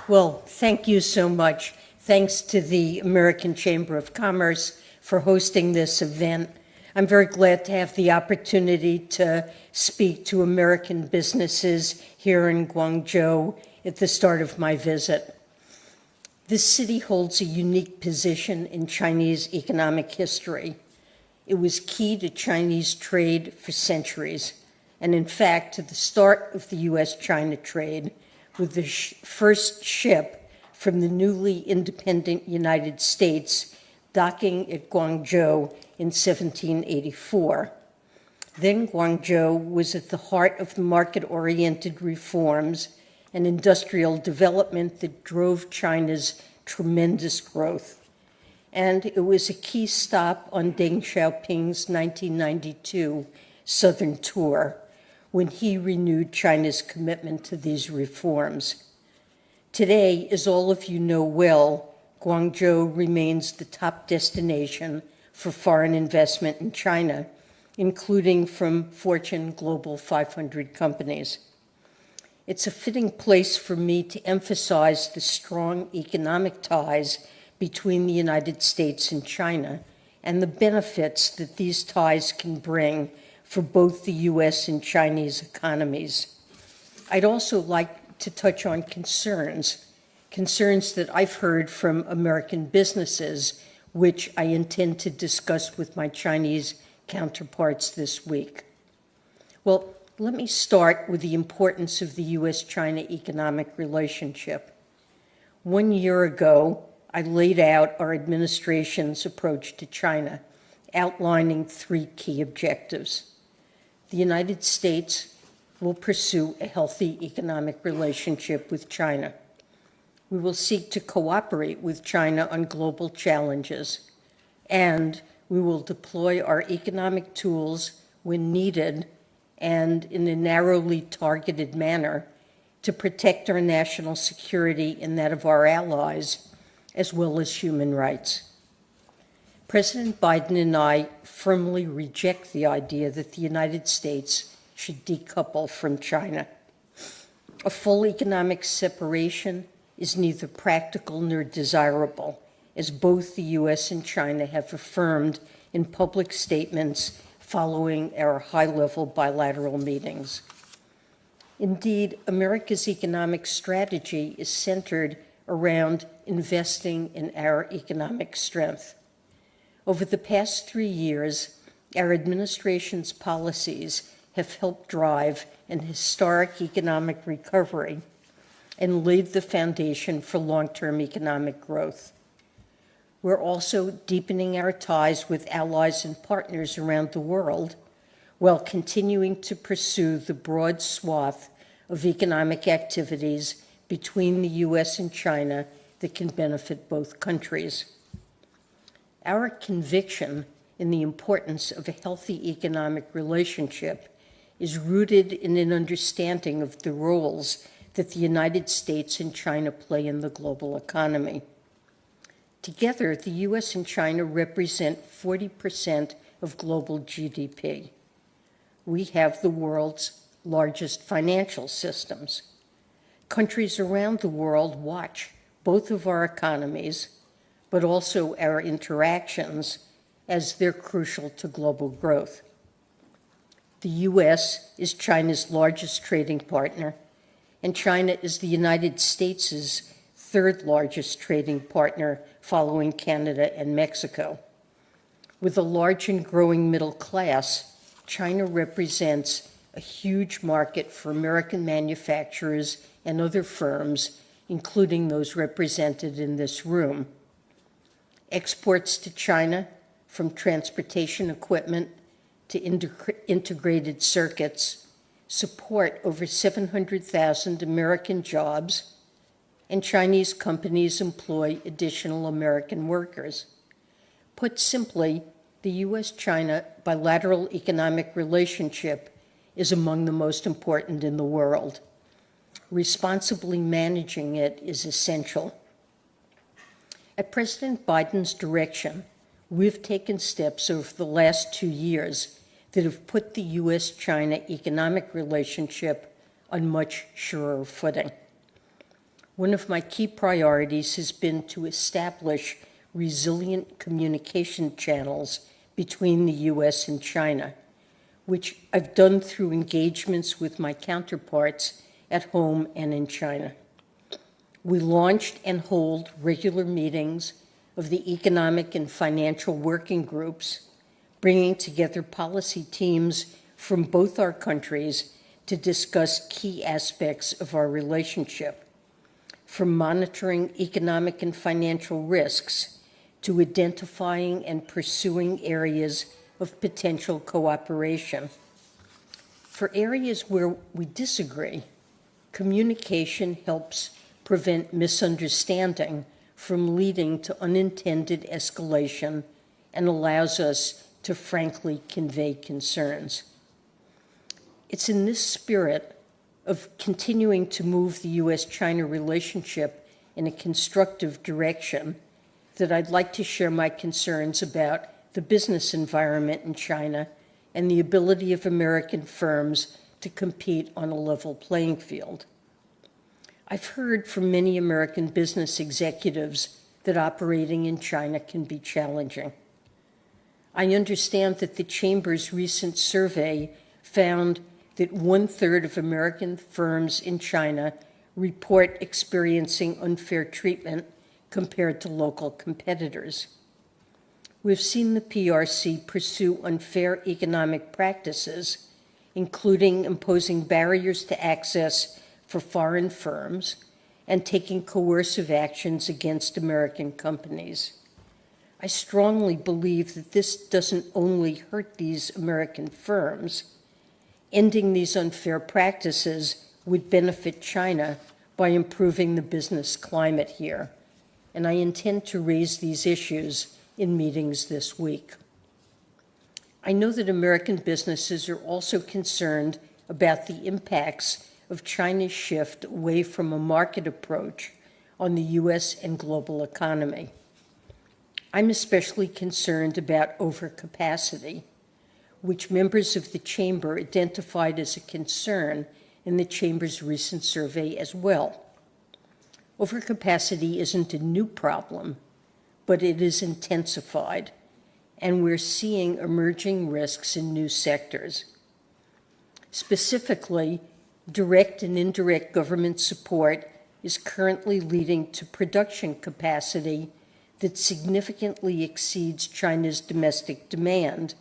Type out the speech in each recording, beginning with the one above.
Well, thank you so much. Thanks to the American Chamber of Commerce for hosting this event. I'm very glad to have the opportunity to speak to American businesses here in Guangzhou at the start of my visit. This city holds a unique position in Chinese economic history. It was key to Chinese trade for centuries, and in fact, to the start of the U.S.-China trade, with the first ship from the newly independent United States docking at Guangzhou in 1784. Then Guangzhou was at the heart of the market-oriented reforms and industrial development that drove China's tremendous growth. And it was a key stop on Deng Xiaoping's 1992 Southern tour, when he renewed China's commitment to these reforms. Today, as all of you know well, Guangzhou remains the top destination for foreign investment in China, including from Fortune Global 500 companies. It's a fitting place for me to emphasize the strong economic ties between the United States and China and the benefits that these ties can bring for both the U.S. and Chinese economies. I'd also like to touch on concerns that I've heard from American businesses, which I intend to discuss with my Chinese counterparts this week. Well, let me start with the importance of the U.S.-China economic relationship. 1 year ago, I laid out our administration's approach to China, outlining 3 key objectives. The United States will pursue a healthy economic relationship with China. We will seek to cooperate with China on global challenges, and we will deploy our economic tools when needed and in a narrowly targeted manner to protect our national security and that of our allies, as well as human rights. President Biden and I firmly reject the idea that the United States should decouple from China. A full economic separation is neither practical nor desirable, as both the U.S. and China have affirmed in public statements following our high-level bilateral meetings. Indeed, America's economic strategy is centered around investing in our economic strength. Over the past 3 years, our administration's policies have helped drive an historic economic recovery and laid the foundation for long-term economic growth. We're also deepening our ties with allies and partners around the world while continuing to pursue the broad swath of economic activities between the U.S. and China that can benefit both countries. Our conviction in the importance of a healthy economic relationship is rooted in an understanding of the roles that the United States and China play in the global economy. Together, the U.S. and China represent 40% of global GDP. We have the world's largest financial systems. Countries around the world watch both of our economies, but also our interactions, as they're crucial to global growth. The U.S. is China's largest trading partner, and China is the United States' 3rd largest trading partner following Canada and Mexico. With a large and growing middle class, China represents a huge market for American manufacturers and other firms, including those represented in this room. Exports to China, from transportation equipment to integrated circuits, support over 700,000 American jobs, and Chinese companies employ additional American workers. Put simply, the U.S.-China bilateral economic relationship is among the most important in the world. Responsibly managing it is essential. At President Biden's direction, we've taken steps over the last 2 years that have put the U.S.-China economic relationship on much surer footing. one of my key priorities has been to establish resilient communication channels between the U.S. and China, which I've done through engagements with my counterparts at home and in China. We launched and hold regular meetings of the economic and financial working groups, bringing together policy teams from both our countries to discuss key aspects of our relationship, from monitoring economic and financial risks to identifying and pursuing areas of potential cooperation. For areas where we disagree, communication helps prevent misunderstanding from leading to unintended escalation and allows us to frankly convey concerns. It's in this spirit of continuing to move the U.S.-China relationship in a constructive direction that I'd like to share my concerns about the business environment in China and the ability of American firms to compete on a level playing field. I've heard from many American business executives that operating in China can be challenging. I understand that the Chamber's recent survey found that 1/3 of American firms in China report experiencing unfair treatment compared to local competitors. We've seen the PRC pursue unfair economic practices, including imposing barriers to access for foreign firms and taking coercive actions against American companies. I strongly believe that this doesn't only hurt these American firms. Ending these unfair practices would benefit China by improving the business climate here, and I intend to raise these issues in meetings this week. I know that American businesses are also concerned about the impacts of China's shift away from a market approach on the U.S. and global economy. I'm especially concerned about overcapacity, which members of the Chamber identified as a concern in the Chamber's recent survey as well. Overcapacity isn't a new problem, but it is intensified, and we're seeing emerging risks in new sectors. Specifically, direct and indirect government support is currently leading to production capacity that significantly exceeds China's domestic demand,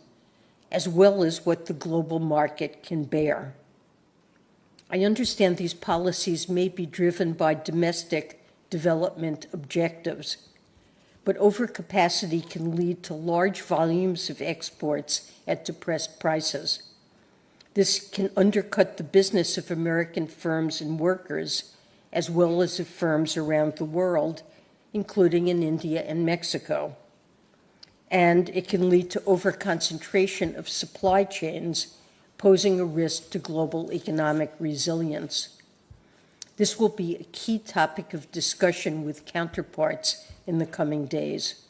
as well as what the global market can bear. I understand these policies may be driven by domestic development objectives, but overcapacity can lead to large volumes of exports at depressed prices. This can undercut the business of American firms and workers, as well as of firms around the world, including in India and Mexico. And it can lead to overconcentration of supply chains, posing a risk to global economic resilience. This will be a key topic of discussion with counterparts in the coming days.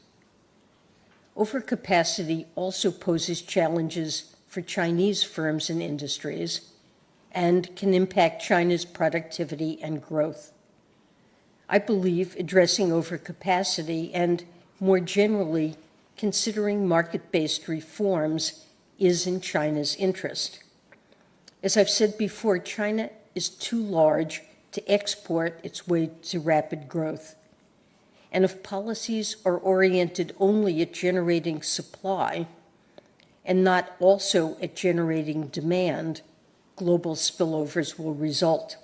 Overcapacity also poses challenges for Chinese firms and industries and can impact China's productivity and growth. I believe addressing overcapacity and, more generally, considering market-based reforms is in China's interest. As I've said before, China is too large to export its way to rapid growth. And if policies are oriented only at generating supply and not also at generating demand, global spillovers will result.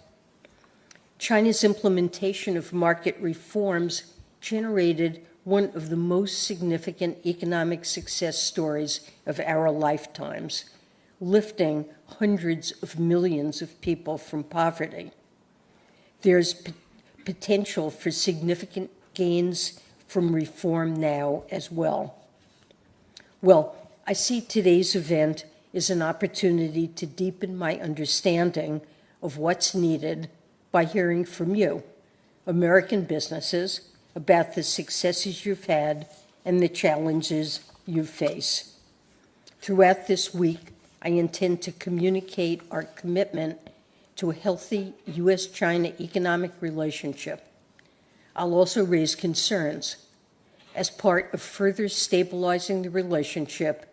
China's implementation of market reforms generated one of the most significant economic success stories of our lifetimes, lifting hundreds of millions of people from poverty. There's potential for significant gains from reform now as well. Well, I see today's event as an opportunity to deepen my understanding of what's needed by hearing from you, American businesses, about the successes you've had and the challenges you face. Throughout this week, I intend to communicate our commitment to a healthy U.S.-China economic relationship I'll also raise concerns as part of further stabilizing the relationship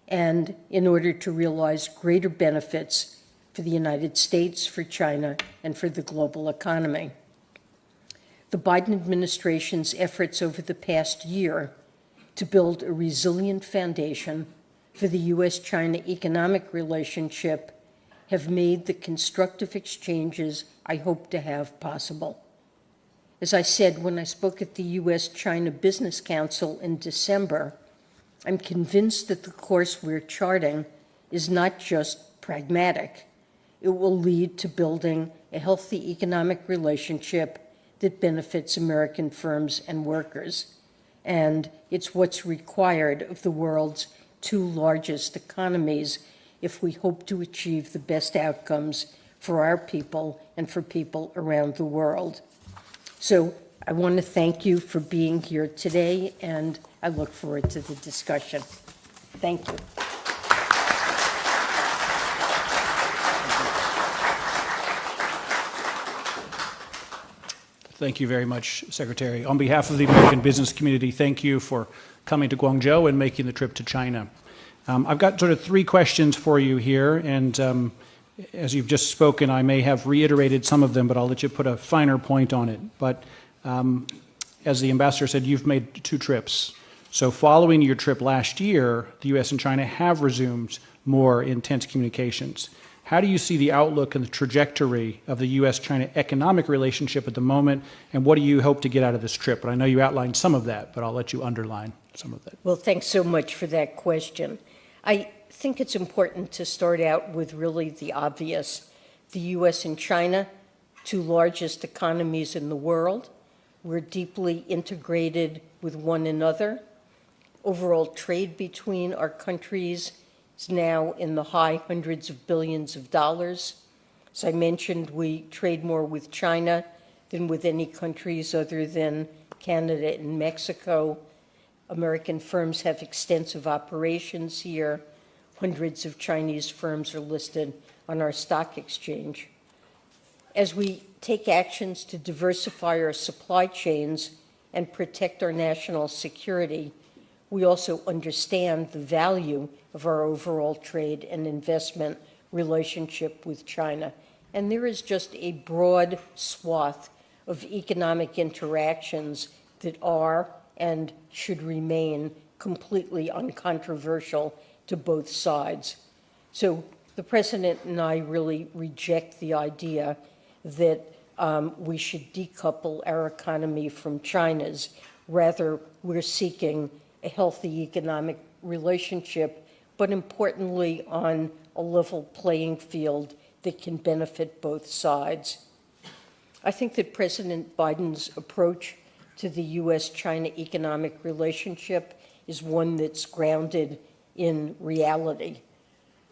and in order to realize greater benefits for the United States, for China, and for the global economy. The Biden administration's efforts over the past year to build a resilient foundation for the U.S.-China economic relationship have made the constructive exchanges I hope to have possible. As I said when I spoke at the U.S.-China Business Council in December, I'm convinced that the course we're charting is not just pragmatic. It will lead to building a healthy economic relationship that benefits American firms and workers. And it's what's required of the world's two largest economies if we hope to achieve the best outcomes for our people and for people around the world. So I want to thank you for being here today, and I look forward to the discussion. Thank you. Thank you very much, Secretary. On behalf of the American business community, thank you for coming to Guangzhou and making the trip to China. I've got sort of three questions for you here, and as you've just spoken, I may have reiterated some of them, but I'll let you put a finer point on it. But as the ambassador said, you've made two trips. So following your trip last year, the U.S. and China have resumed more intense communications. How do you see the outlook and the trajectory of the U.S.-China economic relationship at the moment, and what do you hope to get out of this trip? And I know you outlined some of that, but I'll let you underline some of that. Well, thanks so much for that question. I think it's important to start out with really the obvious. The U.S. and China, two largest economies in the world. We're deeply integrated with one another. Overall trade between our countries is now in the high hundreds of billions of dollars. As I mentioned, we trade more with China than with any countries other than Canada and Mexico. American firms have extensive operations here. Hundreds of Chinese firms are listed on our stock exchange. As we take actions to diversify our supply chains and protect our national security, we also understand the value of our overall trade and investment relationship with China. And there is just a broad swath of economic interactions that are and should remain completely uncontroversial to both sides. So the President and I really reject the idea that we should decouple our economy from China's. Rather, we're seeking a healthy economic relationship, but importantly on a level playing field that can benefit both sides. I think that President Biden's approach to the U.S.-China economic relationship is one that's grounded in reality.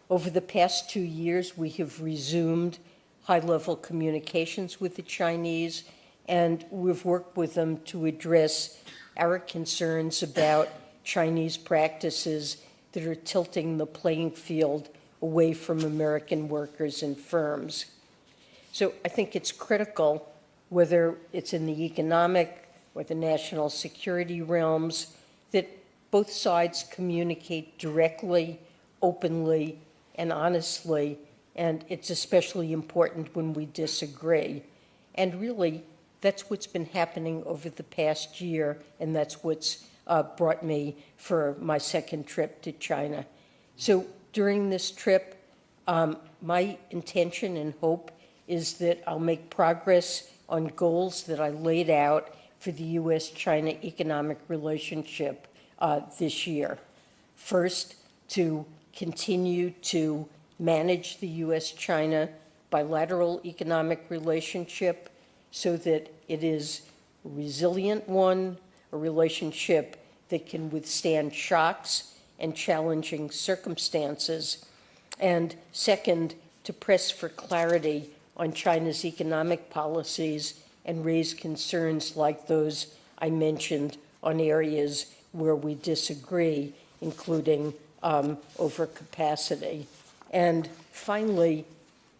Over the past 2 years, we have resumed high-level communications with the Chinese, and we've worked with them to address our concerns about Chinese practices that are tilting the playing field away from American workers and firms. So I think it's critical, whether it's in the economic or the national security realms, that both sides communicate directly, openly, and honestly, and it's especially important when we disagree. And really, that's what's been happening over the past year, and that's what's brought me for my second trip to China. So during this trip, my intention and hope is that I'll make progress on goals that I laid out for the U.S.-China economic relationship this year. First, to continue to manage the U.S.-China bilateral economic relationship so that it is a resilient one, a relationship that can withstand shocks and challenging circumstances. And second, to press for clarity on China's economic policies and raise concerns like those I mentioned on areas where we disagree, including overcapacity. And finally,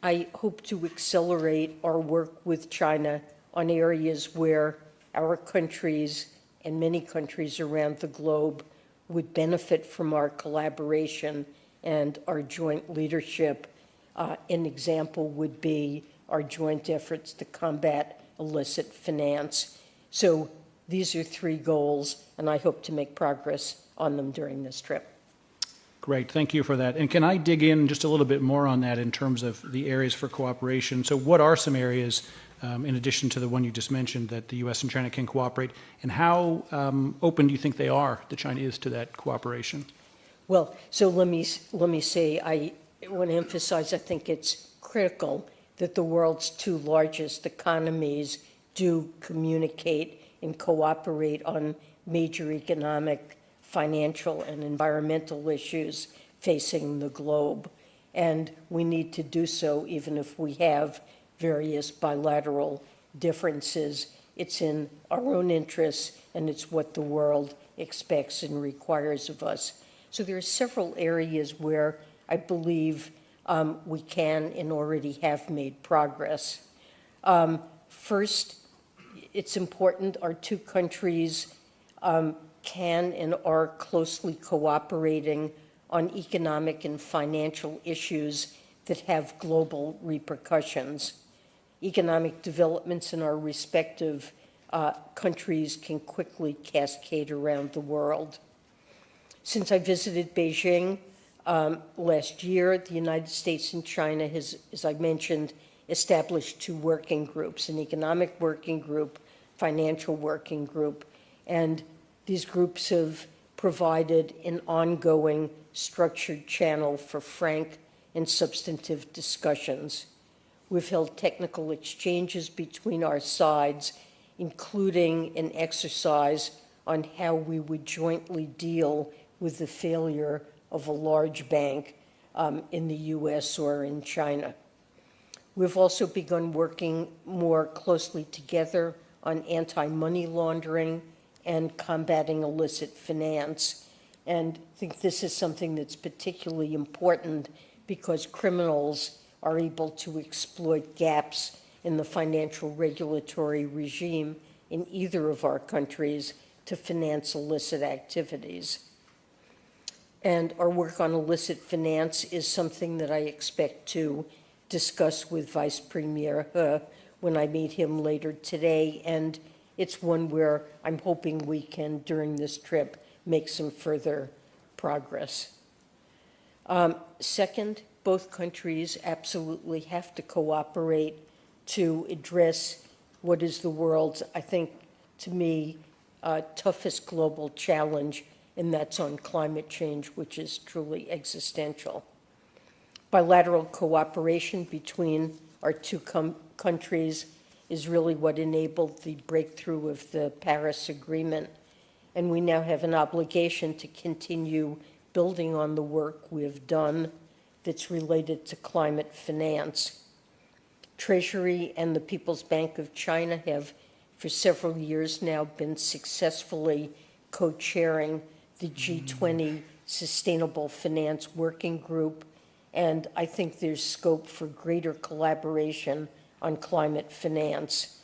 I hope to accelerate our work with China on areas where our countries and many countries around the globe would benefit from our collaboration and our joint leadership. An example would be our joint efforts to combat illicit finance. So these are 3 goals, and I hope to make progress on them during this trip. Great, thank you for that. And can I dig in just a little bit more on that in terms of the areas for cooperation? So what are some areas, in addition to the one you just mentioned, that the U.S. and China can cooperate, and how open do you think that China is to that cooperation? Well, so let me say, I want to emphasize, I think it's critical that the world's 2 largest economies do communicate and cooperate on major economic, financial, and environmental issues facing the globe. And we need to do so even if we have various bilateral differences. It's in our own interests, and it's what the world expects and requires of us. So there are several areas where I believe we can and already have made progress. First, it's important our 2 countries can and are closely cooperating on economic and financial issues that have global repercussions. Economic developments in our respective countries can quickly cascade around the world. Since I visited Beijing last year, the United States and China has, as I mentioned, established 2 working groups, an economic working group, financial working group, and these groups have provided an ongoing structured channel for frank and substantive discussions. We've held technical exchanges between our sides, including an exercise on how we would jointly deal with the failure of a large bank in the U.S. or in China. We've also begun working more closely together on anti-money laundering and combating illicit finance. And I think this is something that's particularly important because criminals are able to exploit gaps in the financial regulatory regime in either of our countries to finance illicit activities. And our work on illicit finance is something that I expect to discuss with Vice Premier He when I meet him later today, and it's one where I'm hoping we can, during this trip, make some further progress. Second, both countries absolutely have to cooperate to address what is the world's, I think, to me, toughest global challenge, and that's on climate change, which is truly existential. Bilateral cooperation between our 2 countries is really what enabled the breakthrough of the Paris Agreement, and we now have an obligation to continue building on the work we've done that's related to climate finance. Treasury and the People's Bank of China have, for several years now, been successfully co-chairing the G20 Sustainable Finance Working Group, and I think there's scope for greater collaboration on climate finance.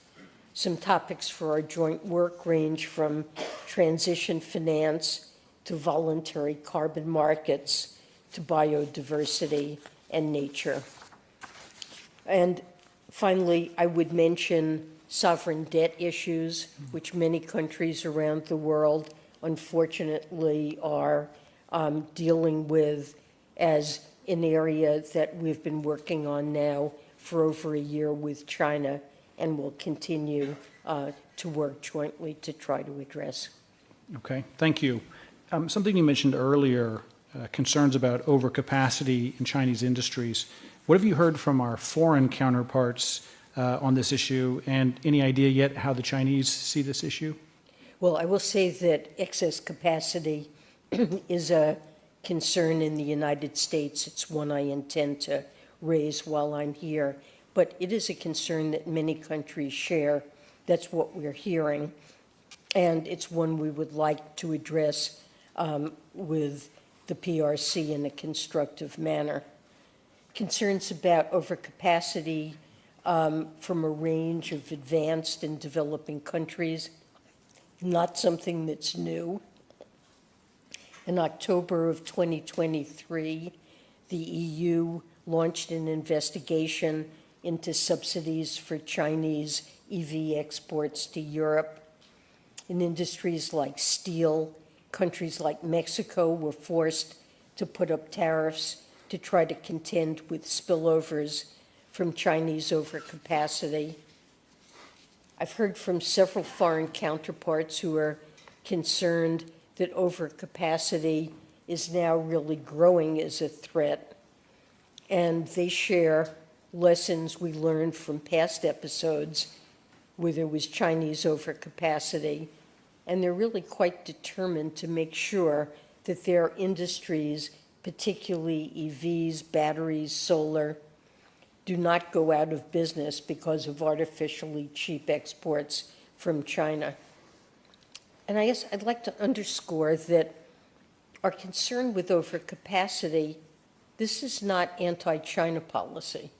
Some topics for our joint work range from transition finance to voluntary carbon markets to biodiversity and nature. And finally, I would mention sovereign debt issues, which many countries around the world, unfortunately, are dealing with as an area that we've been working on now for over a year with China and will continue to work jointly to try to address. Okay, thank you. Something you mentioned earlier, concerns about overcapacity in Chinese industries. What have you heard from our foreign counterparts on this issue, and any idea yet how the Chinese see this issue? Well, I will say that excess capacity is a concern in the United States. It's one I intend to raise while I'm here, but it is a concern that many countries share. That's what we're hearing, and it's one we would like to address with the PRC in a constructive manner. Concerns about overcapacity from a range of advanced and developing countries, not something that's new. In October of 2023, the EU launched an investigation into subsidies for Chinese EV exports to Europe. In industries like steel, countries like Mexico were forced to put up tariffs to try to contend with spillovers from Chinese overcapacity. I've heard from several foreign counterparts who are concerned that overcapacity is now really growing as a threat, and they share lessons we learned from past episodes where there was Chinese overcapacity, and they're really quite determined to make sure that their industries, particularly EVs, batteries, solar, do not go out of business because of artificially cheap exports from China. And I guess I'd like to underscore that our concern with overcapacity, this is not anti-China policy.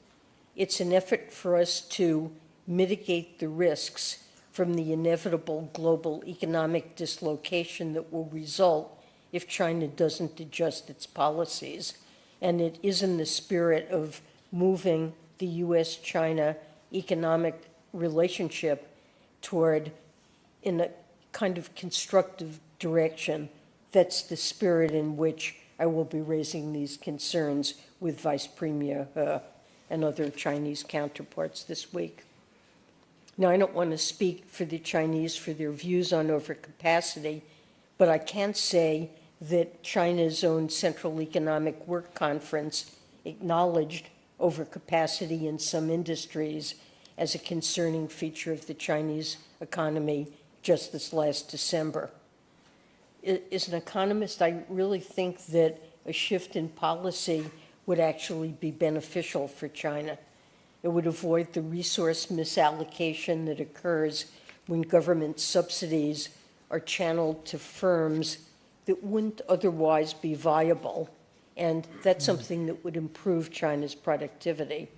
It's an effort for us to mitigate the risks from the inevitable global economic dislocation that will result if China doesn't adjust its policies. And it is in the spirit of moving the U.S.-China economic relationship toward, in a kind of constructive direction. That's the spirit in which I will be raising these concerns with Vice Premier He and other Chinese counterparts this week. Now, I don't want to speak for the Chinese for their views on overcapacity, but I can say that China's own Central Economic Work Conference acknowledged overcapacity in some industries as a concerning feature of the Chinese economy just this last December. As an economist, I really think that a shift in policy would actually be beneficial for China. It would avoid the resource misallocation that occurs when government subsidies are channeled to firms that wouldn't otherwise be viable, and that's something that would improve China's productivity.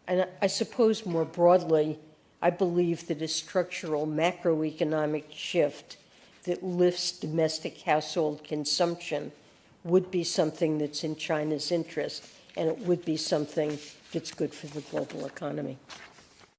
And I suppose more broadly, I believe that a structural macroeconomic shift that lifts domestic household consumption would be something that's in China's interest, and it would be something that's good for the global economy.